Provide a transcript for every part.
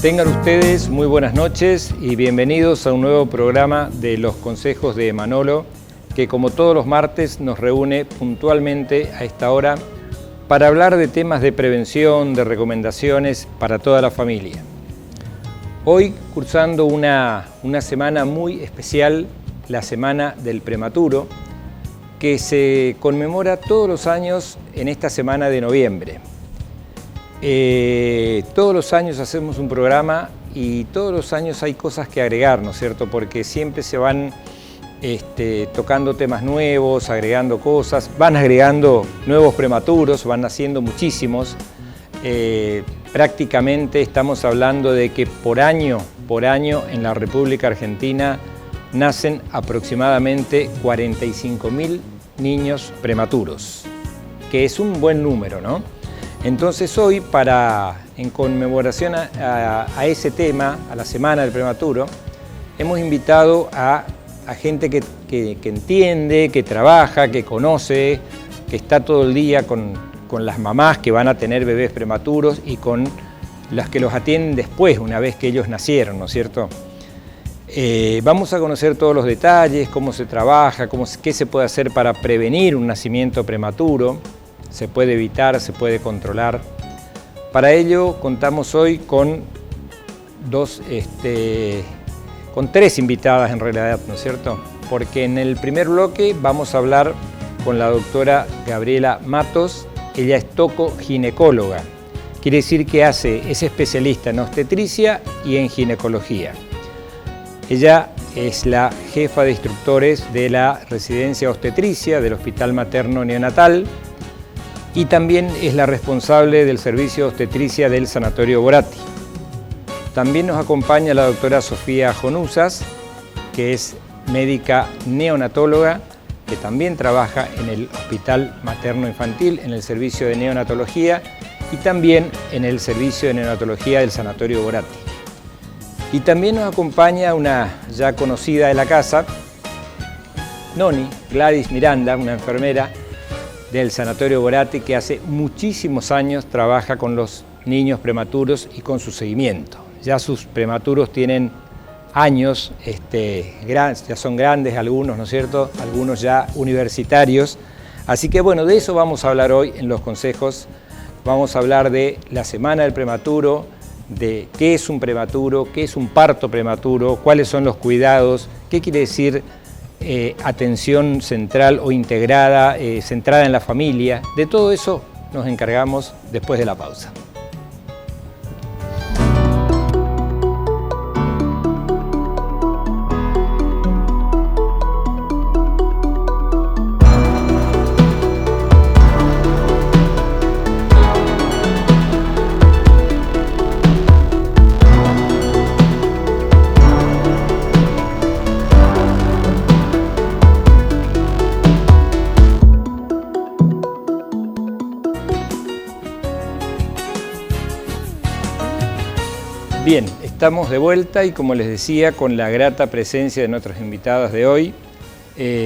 Tengan ustedes muy buenas noches y bienvenidos a un nuevo programa de Los Consejos de Manolo, que como todos los martes nos reúne puntualmente a esta hora para hablar de temas de prevención, de recomendaciones para toda la familia. Hoy cursando una semana muy especial, la Semana del Prematuro, que se conmemora todos los años en esta semana de noviembre. Todos los años hacemos un programa y todos los años hay cosas que agregar, ¿no es cierto? Porque siempre se van tocando temas nuevos, agregando cosas, van agregando nuevos prematuros, van naciendo muchísimos. Prácticamente estamos hablando de que por año en la República Argentina nacen aproximadamente 45.000 niños prematuros, que es un buen número, ¿no? Entonces hoy, en conmemoración a ese tema, a la Semana del Prematuro, hemos invitado a gente que entiende, que trabaja, que conoce, que está todo el día con las mamás que van a tener bebés prematuros y con las que los atienden después, una vez que ellos nacieron, ¿no es cierto? Vamos a conocer todos los detalles, cómo se trabaja, qué se puede hacer para prevenir un nacimiento prematuro. Se puede evitar, se puede controlar. Para ello contamos hoy con tres invitadas en realidad, ¿no es cierto? Porque en el primer bloque vamos a hablar con la doctora Gabriela Matos. Ella es tocoginecóloga, quiere decir que es especialista en obstetricia y en ginecología. Ella es la jefa de instructores de la residencia obstetricia del Hospital Materno Neonatal y también es la responsable del servicio de obstetricia del Sanatorio Boratti. También nos acompaña la doctora Sofía Jonusas, que es médica neonatóloga, que también trabaja en el Hospital Materno Infantil, en el servicio de neonatología y también en el servicio de neonatología del Sanatorio Boratti. Y también nos acompaña una ya conocida de la casa, Noni, Gladys Miranda, una enfermera del Sanatorio Boratti que hace muchísimos años trabaja con los niños prematuros y con su seguimiento. Ya sus prematuros tienen años, ya son grandes algunos, ¿no es cierto? Algunos ya universitarios. Así que bueno, de eso vamos a hablar hoy en los consejos. Vamos a hablar de la Semana del Prematuro, de qué es un prematuro, qué es un parto prematuro, cuáles son los cuidados, qué quiere decir atención central o integrada, centrada en la familia. De todo eso nos encargamos después de la pausa. Bien, estamos de vuelta y como les decía, con la grata presencia de nuestras invitadas de hoy.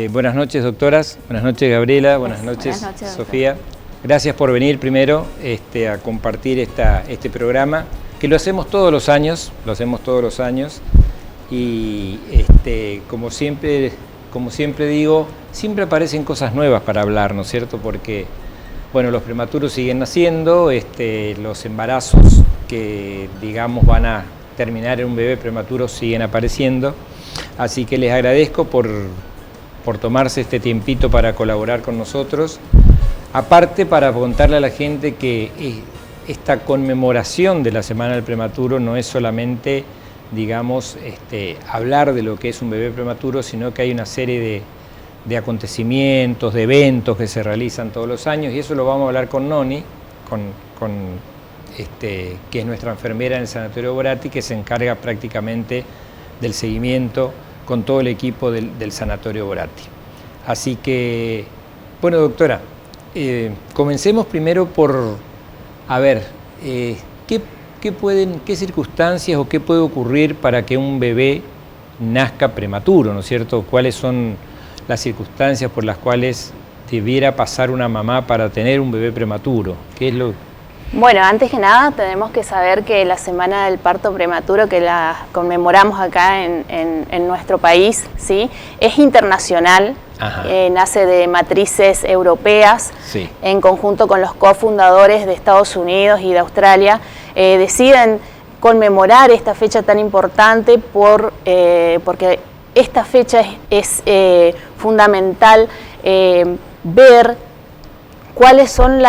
Buenas noches, doctoras. Buenas noches, Gabriela. Buenas noches, Sofía. Gracias por venir primero a compartir este programa, que lo hacemos todos los años, y como siempre digo, siempre aparecen cosas nuevas para hablar, ¿no es cierto? Porque, bueno, los prematuros siguen naciendo, los embarazos que digamos van a terminar en un bebé prematuro siguen apareciendo, así que les agradezco por tomarse este tiempito para colaborar con nosotros. Aparte, para contarle a la gente que esta conmemoración de la Semana del Prematuro no es solamente, digamos, hablar de lo que es un bebé prematuro, sino que hay una serie de acontecimientos, de eventos que se realizan todos los años, y eso lo vamos a hablar con Noni, que es nuestra enfermera en el Sanatorio Boratti, que se encarga prácticamente del seguimiento con todo el equipo del Sanatorio Boratti. Así que, bueno, doctora, comencemos primero por, a ver, qué circunstancias o qué puede ocurrir para que un bebé nazca prematuro, ¿no es cierto? ¿Cuáles son las circunstancias por las cuales debiera pasar una mamá para tener un bebé prematuro? ¿Qué es lo Bueno, antes que nada tenemos que saber que la Semana del Parto Prematuro, que la conmemoramos acá en nuestro país, ¿sí?, es internacional, nace de matrices europeas, sí, en conjunto con los cofundadores de Estados Unidos y de Australia, deciden conmemorar esta fecha tan importante porque esta fecha es fundamental ver cuáles son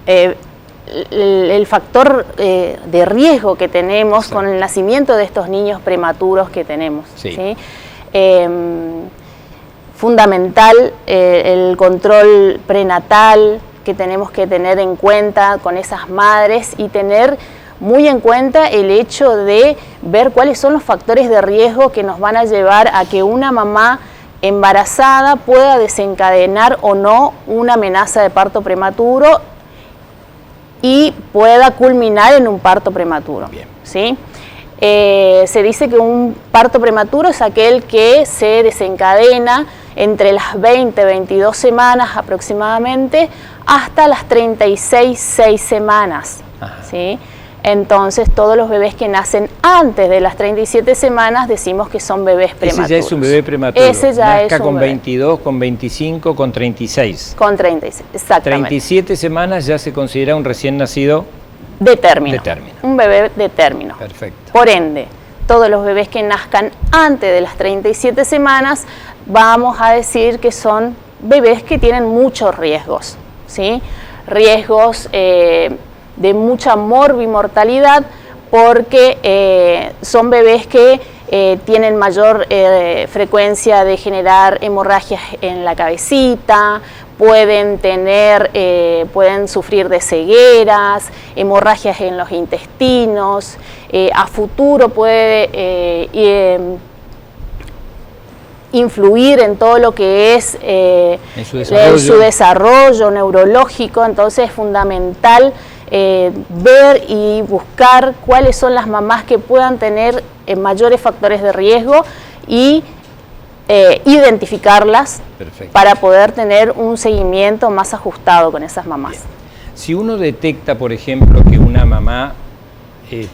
el factor de riesgo que tenemos, sí, con el nacimiento de estos niños prematuros que tenemos. Sí. ¿Sí? Fundamental el control prenatal que tenemos que tener en cuenta con esas madres y tener muy en cuenta el hecho de ver cuáles son los factores de riesgo que nos van a llevar a que una mamá embarazada pueda desencadenar o no una amenaza de parto prematuro y pueda culminar en un parto prematuro. Bien. ¿Sí? Se dice que un parto prematuro es aquel que se desencadena entre las 20-22 semanas aproximadamente hasta las 36 semanas. ¿Sí? Entonces, todos los bebés que nacen antes de las 37 semanas decimos que son bebés prematuros. Ese ya es un bebé prematuro. Ese ya Nazca es un con bebé. 22, con 25, con 36. Con 36, exactamente. 37 semanas ya se considera un recién nacido de término. De término. Un bebé de término. Perfecto. Por ende, todos los bebés que nazcan antes de las 37 semanas, vamos a decir que son bebés que tienen muchos riesgos, ¿sí? Riesgos de mucha morbimortalidad porque son bebés que tienen mayor frecuencia de generar hemorragias en la cabecita, pueden sufrir de cegueras, hemorragias en los intestinos, a futuro puede influir en todo lo que es su desarrollo neurológico. Entonces es fundamental ver y buscar cuáles son las mamás que puedan tener mayores factores de riesgo y identificarlas. Perfecto. Para poder tener un seguimiento más ajustado con esas mamás. Bien. Si uno detecta, por ejemplo, que una mamá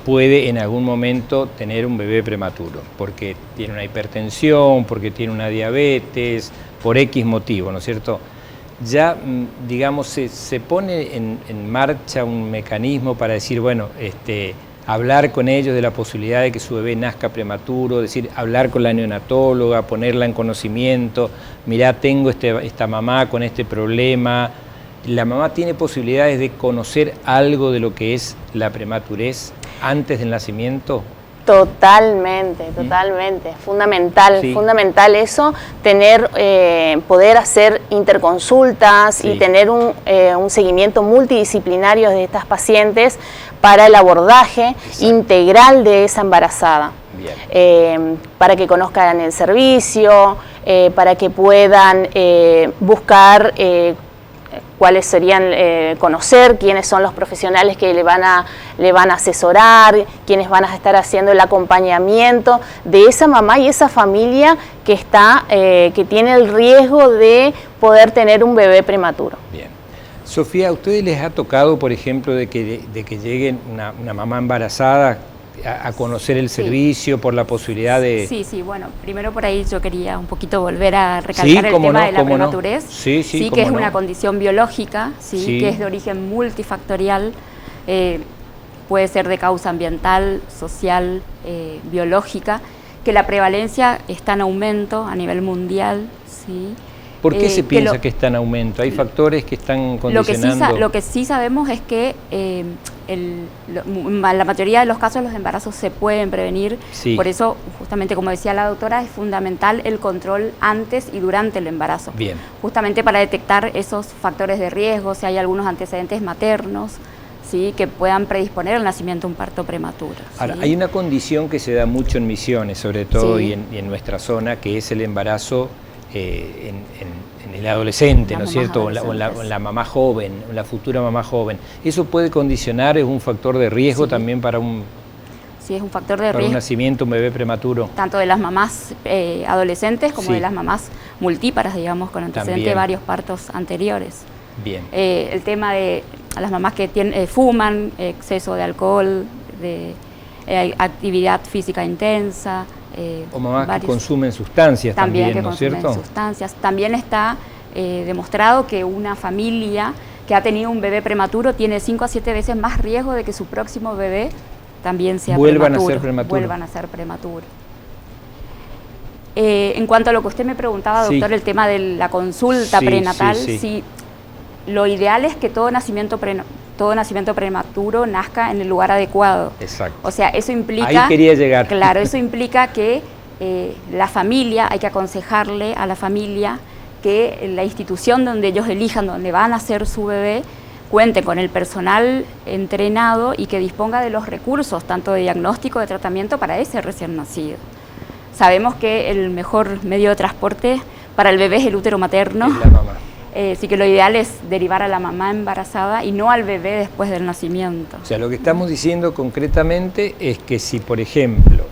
puede en algún momento tener un bebé prematuro, porque tiene una hipertensión, porque tiene una diabetes, por X motivo, ¿no es cierto? Ya, digamos, se pone en marcha un mecanismo para decir, bueno, hablar con ellos de la posibilidad de que su bebé nazca prematuro, decir, hablar con la neonatóloga, ponerla en conocimiento, mirá, tengo esta mamá con este problema. ¿La mamá tiene posibilidades de conocer algo de lo que es la prematurez antes del nacimiento? Totalmente, totalmente. Fundamental, sí, fundamental eso, poder hacer interconsultas, sí, y tener un seguimiento multidisciplinario de estas pacientes para el abordaje, exacto, integral de esa embarazada. Bien. Para que conozcan el servicio, para que puedan buscar cuáles serían, conocer quiénes son los profesionales que le van a asesorar, quiénes van a estar haciendo el acompañamiento de esa mamá y esa familia que tiene el riesgo de poder tener un bebé prematuro. Bien. Sofía, ¿a ustedes les ha tocado, por ejemplo, de que llegue una mamá embarazada a conocer el servicio, sí, por la posibilidad de... Sí, bueno, primero por ahí yo quería un poquito volver a recalcar el tema de la prematurez, sí, que es una condición biológica, sí, que es de origen multifactorial, puede ser de causa ambiental, social, biológica, que la prevalencia está en aumento a nivel mundial, sí. ¿Por qué se piensa que está en aumento? ¿Hay factores que están condicionando? Lo que sí sabemos es que la mayoría de los casos los embarazos se pueden prevenir, sí, por eso, justamente como decía la doctora, es fundamental el control antes y durante el embarazo. Bien. Justamente para detectar esos factores de riesgo, si hay algunos antecedentes maternos, ¿sí?, que puedan predisponer al nacimiento de un parto prematuro. Ahora, ¿sí? Hay una condición que se da mucho en Misiones, sobre todo, sí, y en nuestra zona, que es el embarazo en el adolescente, ¿no es cierto? O en la mamá joven, en la futura mamá joven. ¿Eso puede condicionar, es un factor de riesgo, sí, también para un... Sí, es un factor de riesgo. Para un nacimiento, un bebé prematuro. Tanto de las mamás adolescentes como, sí, de las mamás multíparas, digamos, con antecedentes de varios partos anteriores. Bien. El tema de las mamás que fuman, exceso de alcohol, de actividad física intensa. O mamás que consumen sustancias también, ¿no es cierto? Sustancias. También está demostrado que una familia que ha tenido un bebé prematuro tiene 5 a 7 veces más riesgo de que su próximo bebé también sea vuelvan a ser prematuros. Vuelvan a ser prematuros. En cuanto a lo que usted me preguntaba, doctor, el tema de la consulta prenatal, sí, lo ideal es que todo nacimiento prematuro nazca en el lugar adecuado. Exacto. O sea, eso implica... Ahí quería llegar. Claro, eso implica que la familia, hay que aconsejarle a la familia que la institución donde ellos elijan, donde van a nacer su bebé, cuente con el personal entrenado y que disponga de los recursos, tanto de diagnóstico, de tratamiento para ese recién nacido. Sabemos que el mejor medio de transporte para el bebé es el útero materno. Es la mamá. Así que lo ideal es derivar a la mamá embarazada y no al bebé después del nacimiento. O sea, lo que estamos diciendo concretamente es que si, por ejemplo,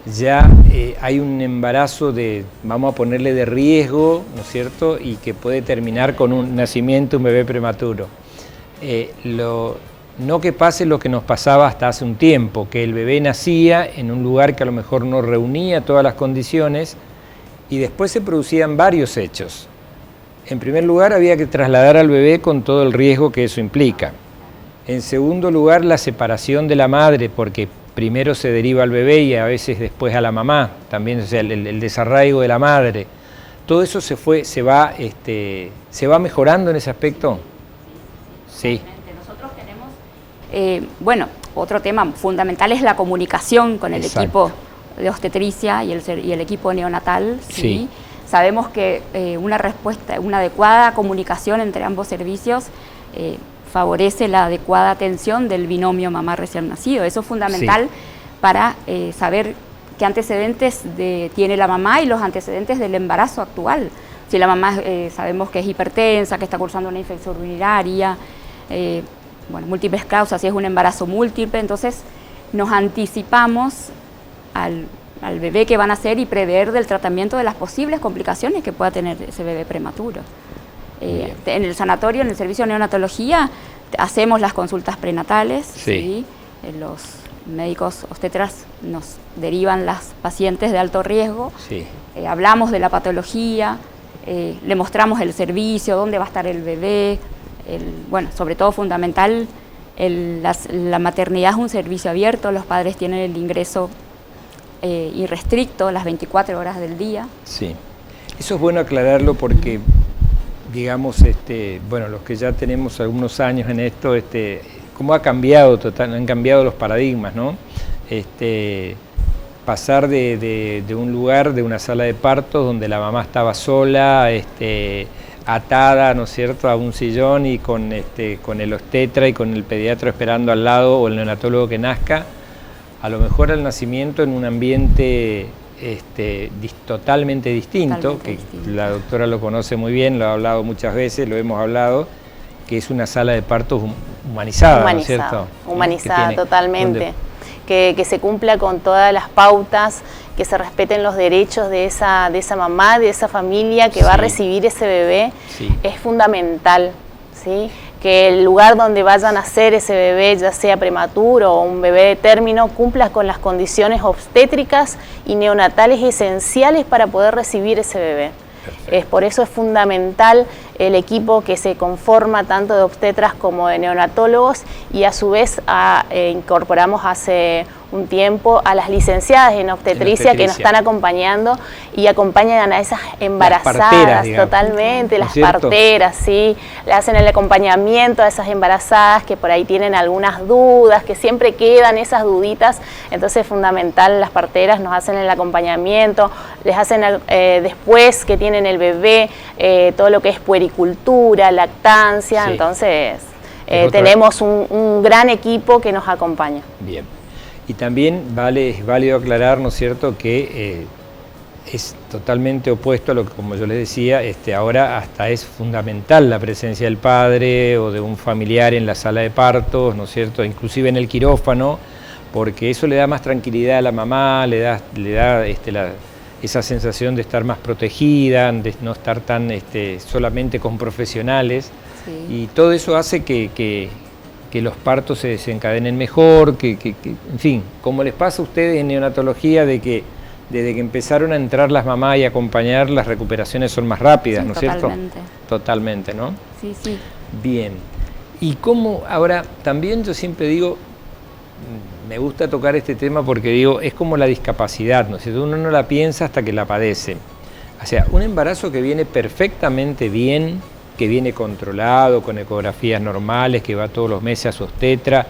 ya hay un embarazo vamos a ponerle de riesgo, ¿no es cierto?, y que puede terminar con un nacimiento, un bebé prematuro. No que pase lo que nos pasaba hasta hace un tiempo, que el bebé nacía en un lugar que a lo mejor no reunía todas las condiciones y después se producían varios hechos. En primer lugar, había que trasladar al bebé con todo el riesgo que eso implica. En segundo lugar, la separación de la madre, porque primero se deriva al bebé y a veces después a la mamá, también, o sea, el desarraigo de la madre. ¿Todo eso se va mejorando en ese aspecto? Sí. Nosotros tenemos, bueno, otro tema fundamental es la comunicación con el equipo de obstetricia y el equipo neonatal. ¿sí? Sabemos que una adecuada comunicación entre ambos servicios favorece la adecuada atención del binomio mamá recién nacido. Eso es fundamental para saber qué antecedentes tiene la mamá y los antecedentes del embarazo actual. Si la mamá sabemos que es hipertensa, que está cursando una infección urinaria, bueno, múltiples causas, si es un embarazo múltiple, entonces nos anticipamos al bebé que van a nacer y prever del tratamiento de las posibles complicaciones que pueda tener ese bebé prematuro. En el sanatorio, en el servicio de neonatología, hacemos las consultas prenatales. ¿sí? Los médicos obstetras nos derivan las pacientes de alto riesgo. Hablamos de la patología, le mostramos el servicio, dónde va a estar el bebé. Bueno, sobre todo fundamental, la maternidad es un servicio abierto, los padres tienen el ingreso irrestricto las 24 horas del día. Sí, eso es bueno aclararlo porque, digamos, bueno, los que ya tenemos algunos años en esto, cómo han cambiado los paradigmas, ¿no? Pasar de un lugar, de una sala de partos donde la mamá estaba sola, atada, ¿no es cierto?, a un sillón y con el obstetra y con el pediatra esperando al lado o el neonatólogo que nazca, a lo mejor al nacimiento en un ambiente totalmente distinto, la doctora lo conoce muy bien, lo ha hablado muchas veces, lo hemos hablado, que es una sala de partos humanizada, ¿no es cierto? Humanizada totalmente, que se cumpla con todas las pautas, que se respeten los derechos de esa mamá, de esa familia que va a recibir ese bebé, es fundamental, ¿sí? Que el lugar donde vaya a nacer ese bebé, ya sea prematuro o un bebé de término, cumpla con las condiciones obstétricas y neonatales esenciales para poder recibir ese bebé. Por eso es fundamental el equipo que se conforma tanto de obstetras como de neonatólogos y a su vez incorporamos hace un tiempo a las licenciadas en obstetricia que nos están acompañando y acompañan a esas embarazadas, las parteras, totalmente, las parteras, sí, le hacen el acompañamiento a esas embarazadas que por ahí tienen algunas dudas, que siempre quedan esas duditas, entonces es fundamental, las parteras nos hacen el acompañamiento, les hacen después que tienen el bebé, todo lo que es puericultura, lactancia, entonces tenemos un gran equipo que nos acompaña. Bien. Y también es válido aclarar, ¿no es cierto?, que es totalmente opuesto a lo que, como yo les decía, ahora hasta es fundamental la presencia del padre o de un familiar en la sala de partos, ¿no es cierto?, inclusive en el quirófano, porque eso le da más tranquilidad a la mamá, le da esa sensación de estar más protegida, de no estar tan solamente con profesionales, y todo eso hace que los partos se desencadenen mejor, en fin, como les pasa a ustedes en neonatología, de que desde que empezaron a entrar las mamás y acompañar, las recuperaciones son más rápidas, ¿no es cierto? Totalmente, ¿no? Sí, sí. Bien. Y cómo, ahora, también yo siempre digo, me gusta tocar este tema porque digo, es como la discapacidad, ¿no es cierto? Uno no la piensa hasta que la padece. O sea, un embarazo que viene perfectamente bien, que viene controlado, con ecografías normales, que va todos los meses a su obstetra,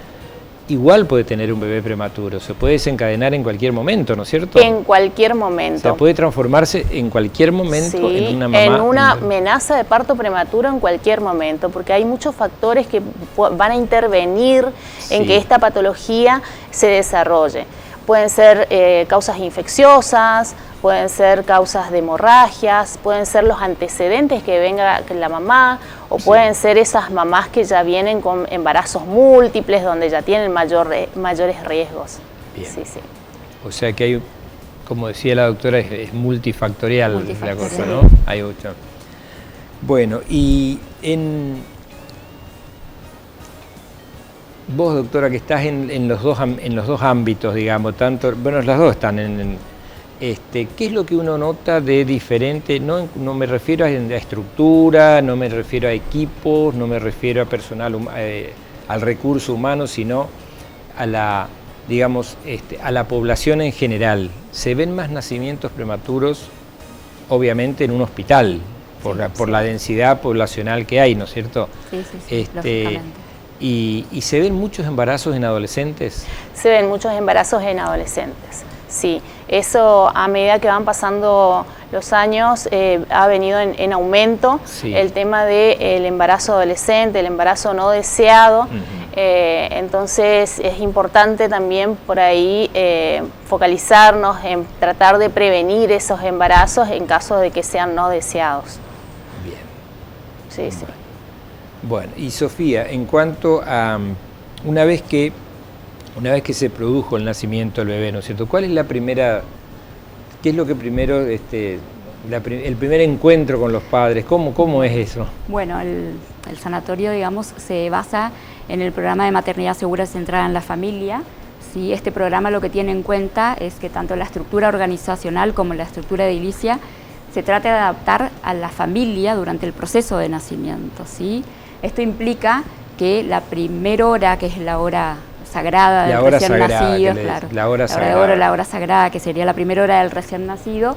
igual puede tener un bebé prematuro, se puede desencadenar en cualquier momento, ¿no es cierto? En cualquier momento. O sea, puede transformarse en cualquier momento en una mamá. En una amenaza de parto prematuro en cualquier momento, porque hay muchos factores que van a intervenir en que esta patología se desarrolle. Pueden ser causas infecciosas, pueden ser causas de hemorragias, pueden ser los antecedentes que venga la mamá, o pueden ser esas mamás que ya vienen con embarazos múltiples, donde ya tienen mayores riesgos. Bien. Sí, sí. O sea que hay, como decía la doctora, es multifactorial la cosa, ¿no? Hay mucho. Bueno, y vos, doctora, que estás en los dos ámbitos, digamos, tanto, bueno, las dos están ¿qué es lo que uno nota de diferente? No me refiero a estructura, no me refiero a equipos, no me refiero a personal, al recurso humano, sino a la, digamos, a la población en general. ¿Se ven más nacimientos prematuros, obviamente, en un hospital, por la densidad poblacional que hay, ¿no es cierto? Sí, lógicamente. ¿Y se ven muchos embarazos en adolescentes? Se ven muchos embarazos en adolescentes, sí. Eso, a medida que van pasando los años, ha venido en aumento. Sí. El tema del embarazo adolescente, el embarazo no deseado. Entonces es importante también por ahí focalizarnos en tratar de prevenir esos embarazos en caso de que sean no deseados. Bien. Sí, sí. Bueno, y Sofía, en cuanto a una vez que se produjo el nacimiento del bebé, ¿no es cierto? ¿Cuál es la primera, qué es lo que primero, el primer encuentro con los padres? ¿Cómo es eso? Bueno, el sanatorio, digamos, se basa en el programa de maternidad segura centrada en la familia. ¿Sí? Este programa lo que tiene en cuenta es que tanto la estructura organizacional como la estructura edilicia se trata de adaptar a la familia durante el proceso de nacimiento, ¿sí? Esto implica que la primera hora, que es la hora sagrada del recién nacido, claro, la hora de oro, la hora sagrada, que sería la primera hora del recién nacido,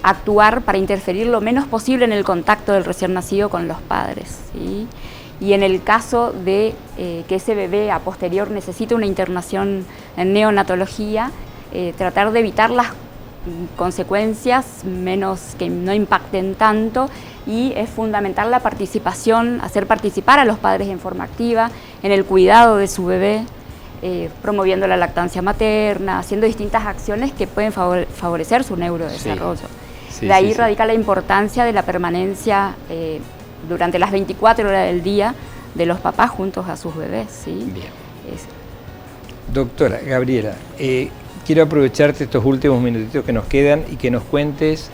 actuar para interferir lo menos posible en el contacto del recién nacido con los padres, ¿sí? Y en el caso de que ese bebé a posterior necesite una internación en neonatología, tratar de evitar las consecuencias que no impacten tanto, y es fundamental la participación, hacer participar a los padres en forma activa en el cuidado de su bebé, promoviendo la lactancia materna, haciendo distintas acciones que pueden favorecer su neurodesarrollo. De ahí radica la importancia de la permanencia durante las 24 horas del día de los papás juntos a sus bebés. ¿Sí? Bien. Doctora Gabriela, quiero aprovecharte estos últimos minutitos que nos quedan y que nos cuentes,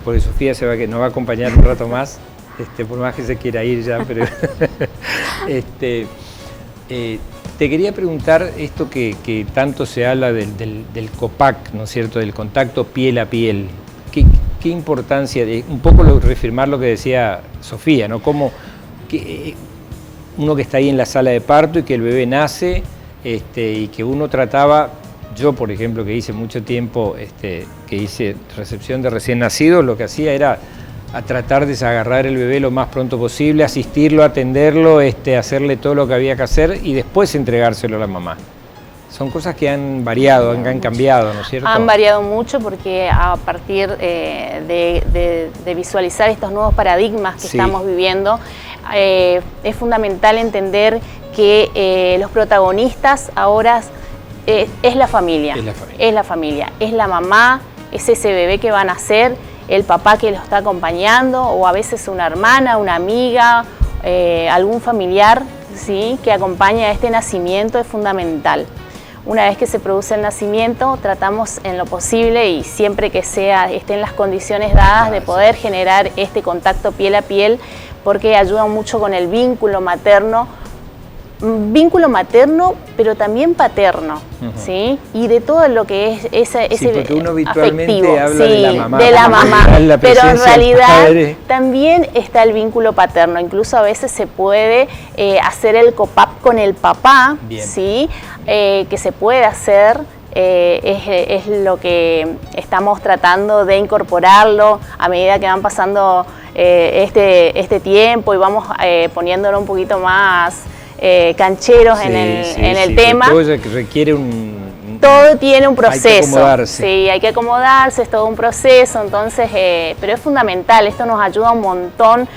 porque Sofía nos va a acompañar un rato más, por más que se quiera ir ya, pero te quería preguntar esto que tanto se habla del COPAC, ¿no es cierto?, del contacto piel a piel. ¿Qué importancia, un poco reafirmar lo que decía Sofía, ¿no? Como uno que está ahí en la sala de parto y que el bebé nace, y que uno trataba, yo por ejemplo que hice mucho tiempo, que hice recepción de recién nacidos, lo que hacía era a tratar de desagarrar el bebé lo más pronto posible, asistirlo, atenderlo, hacerle todo lo que había que hacer y después entregárselo a la mamá. Son cosas que han variado, han cambiado, ¿no es cierto? Han variado mucho porque a partir de visualizar estos nuevos paradigmas que estamos viviendo, es fundamental entender que los protagonistas ahora es la familia. Es la familia, es la mamá, es ese bebé que va a nacer, el papá que lo está acompañando, o a veces una hermana, una amiga, algún familiar, ¿sí?, que acompaña a este nacimiento, es fundamental. Una vez que se produce el nacimiento, tratamos en lo posible y siempre que estén las condiciones dadas de poder generar este contacto piel a piel, porque ayuda mucho con el vínculo materno, pero también paterno, ¿sí? Y de todo lo que es ese porque uno habitualmente afectivo, habla de la mamá, pero en realidad también está el vínculo paterno. Incluso a veces se puede hacer el copap con el papá, ¿sí? Que se puede hacer. Es lo que estamos tratando de incorporarlo a medida que van pasando este tiempo y vamos poniéndolo un poquito más cancheros en el tema. Todo requiere todo tiene un proceso. Hay que acomodarse. Sí, hay que acomodarse, es todo un proceso, entonces, pero es fundamental, esto nos ayuda un montón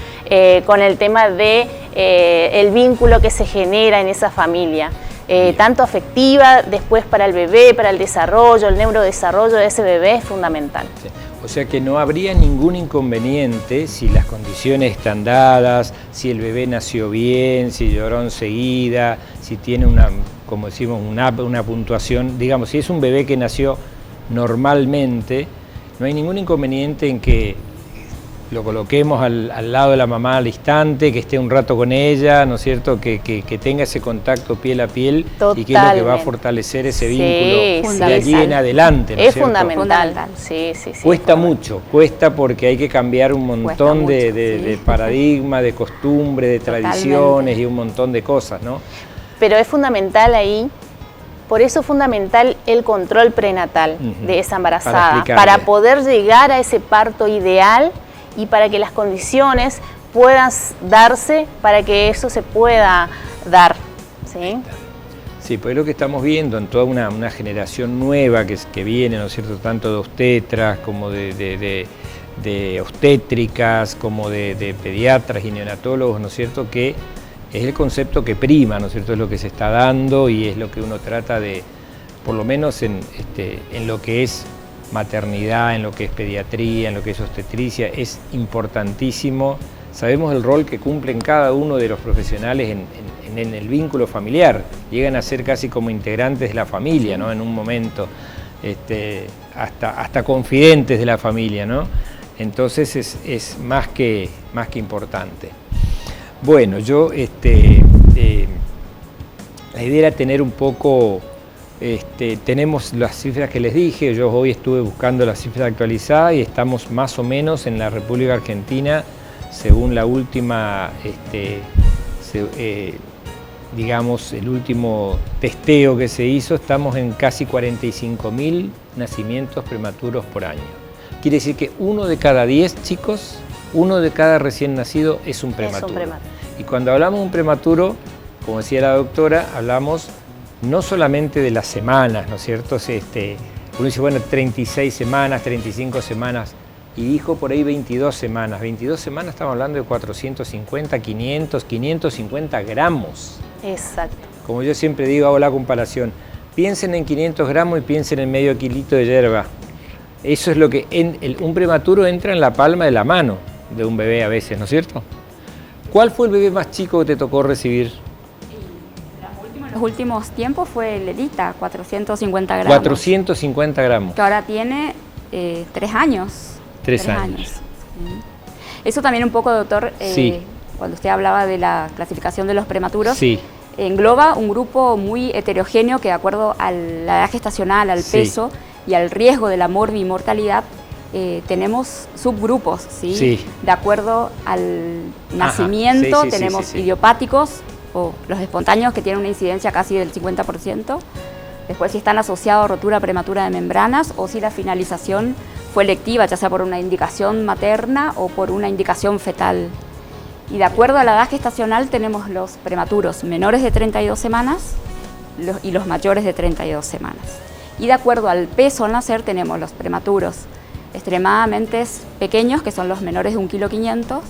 con el tema de el vínculo que se genera en esa familia. Tanto afectiva, después para el bebé, para el desarrollo, el neurodesarrollo de ese bebé es fundamental. Sí. O sea que no habría ningún inconveniente si las condiciones están dadas, si el bebé nació bien, si lloró enseguida, si tiene como decimos, una puntuación, digamos, si es un bebé que nació normalmente, no hay ningún inconveniente en que lo coloquemos al lado de la mamá al instante, que esté un rato con ella, ¿no es cierto? Que tenga ese contacto piel a piel. Totalmente. Y que es lo que va a fortalecer ese vínculo de allí en adelante, ¿no es cierto? Fundamental. Sí. Cuesta mucho, cuesta porque hay que cambiar un montón de paradigma, de costumbre, de tradiciones y un montón de cosas, ¿no? Pero es fundamental ahí. Por eso es fundamental el control prenatal de esa embarazada, para poder llegar a ese parto ideal y para que las condiciones puedan darse para que eso se pueda dar, ¿sí? Sí, pues es lo que estamos viendo en toda una generación nueva que viene, ¿no es cierto?, tanto de obstetras como de obstétricas, como de pediatras y neonatólogos, ¿no es cierto?, que es el concepto que prima, ¿no es cierto?, es lo que se está dando y es lo que uno trata de, por lo menos en lo que es maternidad, en lo que es pediatría, en lo que es obstetricia, es importantísimo. Sabemos el rol que cumplen cada uno de los profesionales en el vínculo familiar, llegan a ser casi como integrantes de la familia, ¿no?, en un momento, hasta confidentes de la familia, ¿no? Entonces es más que importante. Bueno, yo la idea era tener un poco, tenemos las cifras que les dije, yo hoy estuve buscando las cifras actualizadas y estamos más o menos en la República Argentina, según la última, digamos, el último testeo que se hizo, estamos en casi 45.000 nacimientos prematuros por año. Quiere decir que 1 de cada 10 chicos, 1 de cada recién nacido es un prematuro. Y cuando hablamos de un prematuro, como decía la doctora, hablamos no solamente de las semanas, ¿no es cierto? Uno dice, bueno, 36 semanas, 35 semanas, y dijo por ahí 22 semanas. 22 semanas estamos hablando de 450, 500, 550 gramos. Exacto. Como yo siempre digo, hago la comparación. Piensen en 500 gramos y piensen en medio kilito de hierba. Eso es lo que un prematuro entra en la palma de la mano de un bebé a veces, ¿no es cierto? ¿Cuál fue el bebé más chico que te tocó recibir? En los últimos tiempos fue el Elita, 450 gramos. 450 gramos. Que ahora tiene 3 años. 3 años. Eso también un poco, doctor, sí. Cuando usted hablaba de la clasificación de los prematuros, sí, engloba un grupo muy heterogéneo que de acuerdo a la edad gestacional, al peso y al riesgo de la morbimortalidad, tenemos subgrupos, ¿sí? Sí. De acuerdo al nacimiento, tenemos idiopáticos o los espontáneos que tienen una incidencia casi del 50%. Después si están asociados a rotura prematura de membranas o si la finalización fue electiva, ya sea por una indicación materna o por una indicación fetal. Y de acuerdo a la edad gestacional tenemos los prematuros menores de 32 semanas y los mayores de 32 semanas. Y de acuerdo al peso al nacer tenemos los prematuros extremadamente pequeños, que son los menores de 1,5 kg,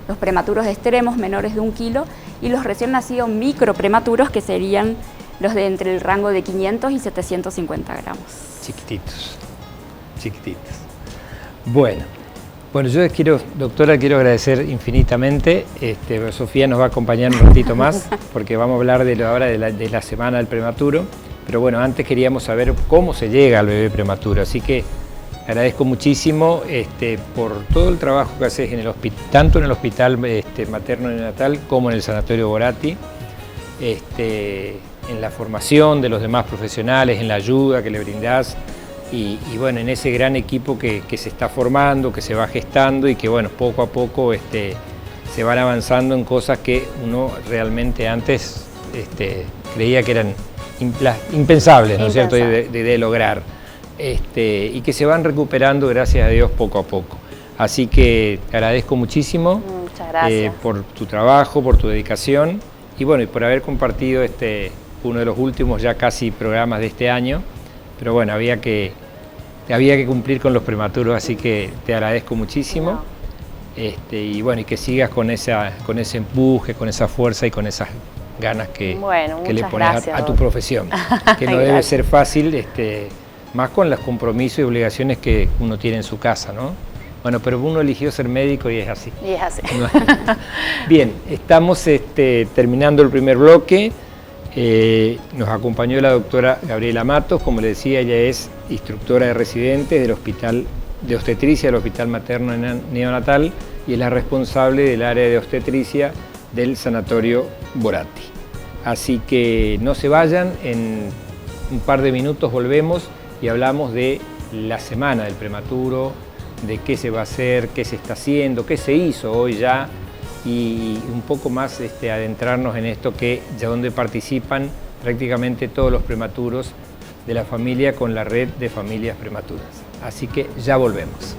los prematuros extremos menores de 1 kg y los recién nacidos microprematuros, que serían los de entre el rango de 500 y 750 gramos. Chiquititos, chiquititos. Bueno, yo les quiero, doctora, quiero agradecer infinitamente. Sofía nos va a acompañar un ratito más porque vamos a hablar ahora de la semana del prematuro. Pero bueno, antes queríamos saber cómo se llega al bebé prematuro, así que agradezco muchísimo por todo el trabajo que haces en el tanto en el hospital materno neonatal como en el Sanatorio Boratti, en la formación de los demás profesionales, en la ayuda que le brindás y bueno, en ese gran equipo que se está formando, que se va gestando y que bueno, poco a poco se van avanzando en cosas que uno realmente antes creía que eran impensables, ¿no es cierto?, de lograr. Y que se van recuperando, gracias a Dios, poco a poco. Así que te agradezco muchísimo. Muchas gracias. Por tu trabajo, por tu dedicación y bueno, y por haber compartido uno de los últimos ya casi programas de este año. Pero bueno, había que cumplir con los prematuros, así que te agradezco muchísimo. Y bueno, y que sigas con ese empuje, con esa fuerza y con esas ganas que le pones a tu profesión, que no debe ser fácil, más con los compromisos y obligaciones que uno tiene en su casa, ¿no? Bueno, pero uno eligió ser médico y es así. Y es así. Bien, estamos terminando el primer bloque. Nos acompañó la doctora Gabriela Matos, como le decía, ella es instructora de residentes del Hospital de Obstetricia del Hospital Materno Neonatal y es la responsable del área de obstetricia del Sanatorio Boratti. Así que no se vayan, en un par de minutos volvemos y hablamos de la semana del prematuro, de qué se va a hacer, qué se está haciendo, qué se hizo hoy ya y un poco más adentrarnos en esto ya donde participan prácticamente todos los prematuros de la familia con la red de familias prematuras. Así que ya volvemos.